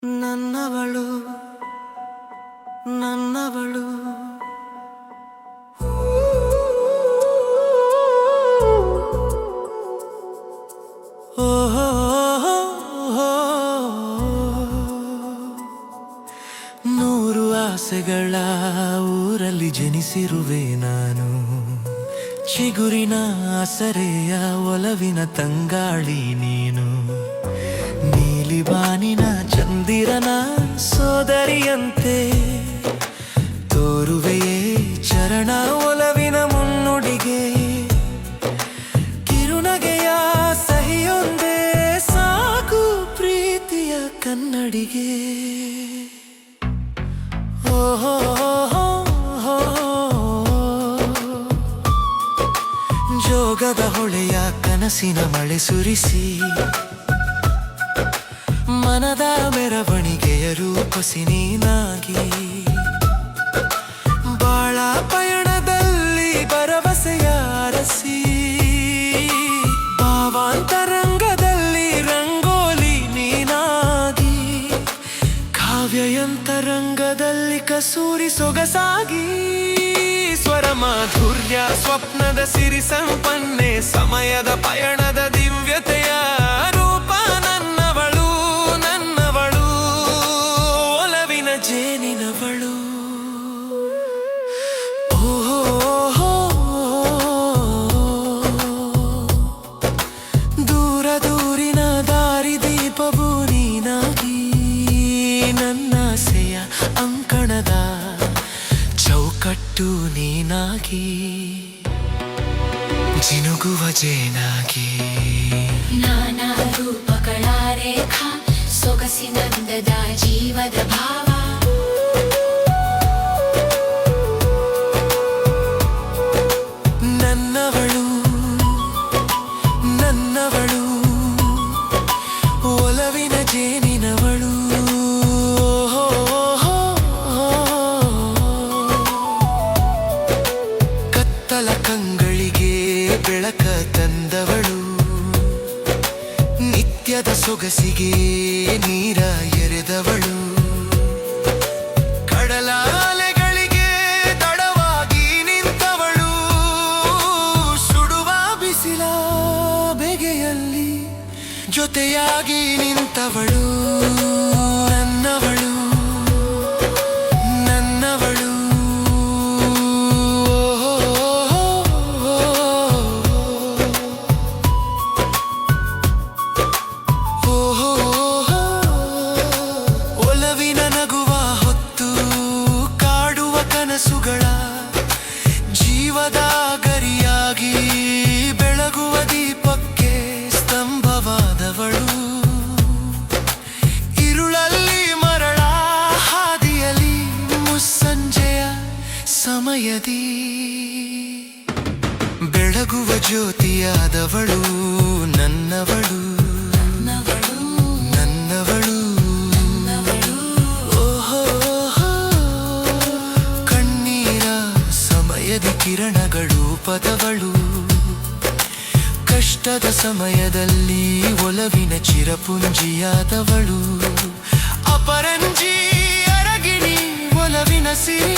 ನನ್ನವಳು ನನ್ನವಳು ನೂರು ಆಸೆಗಳ ಊರಲ್ಲಿ ಜನಿಸಿರುವೆ ನಾನು. ಚಿಗುರಿನ ಆಸರೆಯ ಒಲವಿನ ತಂಗಾಳಿ ನೀನು. ನೀಲಿ ಬಾನಿನ ಚಂದಿರನ ಸೋದರಿಯಂತೆ ತೋರುವೆಯೇ ಚರಣ ಒಲವಿನ ಮುನ್ನುಡಿಗೆ. ಕಿರುನಗೆಯ ಸಹಿಯೊಂದೇ ಸಾಕು ಪ್ರೀತಿಯ ಕನ್ನಡಿಗೆ. ಓಹೋ ಜೋಗದ ಹೊಳೆಯ ಕನಸಿನ ಮಳೆ ಸುರಿಸಿ ಮನದ ಮೆರವಣಿಗೆಯ ರೂಪಸಿ ನೀನಾಗಿ. ಬಾಳ ಪಯಣದಲ್ಲಿ ಭರವಸೆಯ ಅರಸಿ ಭಾವಾಂತರಂಗದಲ್ಲಿ ರಂಗೋಲಿ ನೀನಾಗಿ. ಕಾವ್ಯಯಂತರಂಗದಲ್ಲಿ ಕಸೂರಿ ಸೊಗಸಾಗಿ. ಸ್ವರ ಮಾಧುರ್ಯ ಸ್ವಪ್ನದ ಸಿರಿ ಸಂಪನ್ನೆ ಸಮಯದ ಪಯಣದ ದಿವ್ಯತೆಯ ರೂಪ. ನನ್ನವಳು ನನ್ನವಳು ಒಲವಿನ ಜೇನಿನವಳು. ಓಹೋ ದೂರ ದೂರಿನ ದಾರಿ ದೀಪವು ನೀನಾಗಿ. ನನ್ನಾಸೆಯ ಅಂಕಣದ ಚೌಕಟ್ಟು ನೀನಾಗಿ. ಜಿನುಗುವ ಜೇನಾಗಿ ನಾನಾ ರೂಪಗಳ ರೇಖಾ ಸೊಗಸಿನಂದದ ಜೀವದ ಭಾವ. ನನ್ನವಳು ನನ್ನವಳು ಒಲವಿನ ಜೇನಿನವಳು. ಕತ್ತಲ ಕಂಗಳಿಗೆ ಬೆಳಕ ತಂದವಳು. ನಿತ್ಯದ ಸೊಗಸಿಗೆ ನೀರ ಎರೆದವಳು. ಕಡಲ ಅಲೆಗಳಿಗೆ ತಡವಾಗಿ ನಿಂತವಳು. ಸುಡುವ ಬಿಸಿಲ ಬೆಗೆಯಲ್ಲಿ ಜೊತೆಯಾಗಿ ನಿಂತವಳು. ನನ್ನವಳು ನನ್ನವಳು. ಒಲವಿನ ನಗುವ ಹೊತ್ತು ಕಾಡುವ ಕನಸುಗಳ ಜೀವದ ಗರಿಯಾಗಿ ಬೆಳಗುವ ದೀಪಕ್ಕೆ ಸ್ತಂಭವಾದವಳು. ಇರುಳಲ್ಲಿ ಮರಳ ಹಾದಿಯಲ್ಲಿ ಮುಸ್ಸಂಜೆಯ ಸಮಯದಿ ಬೆಳಗುವ ಜ್ಯೋತಿಯಾದವಳು. ನನ್ನವಳು ನನ್ನವಳು. ಓಹೋ ಕಣ್ಣೀರ ಸಮಯದಿ ಕಿರಣಗಳು ಪದವಳು. ಕಷ್ಟದ ಸಮಯದಲ್ಲಿ ಒಲವಿನ ಚಿರಪುಂಜಿಯಾದವಳು. ಅಪರಂಜಿ ಅರಗಿಣಿ ಒಲವಿನ ಸಿರಿ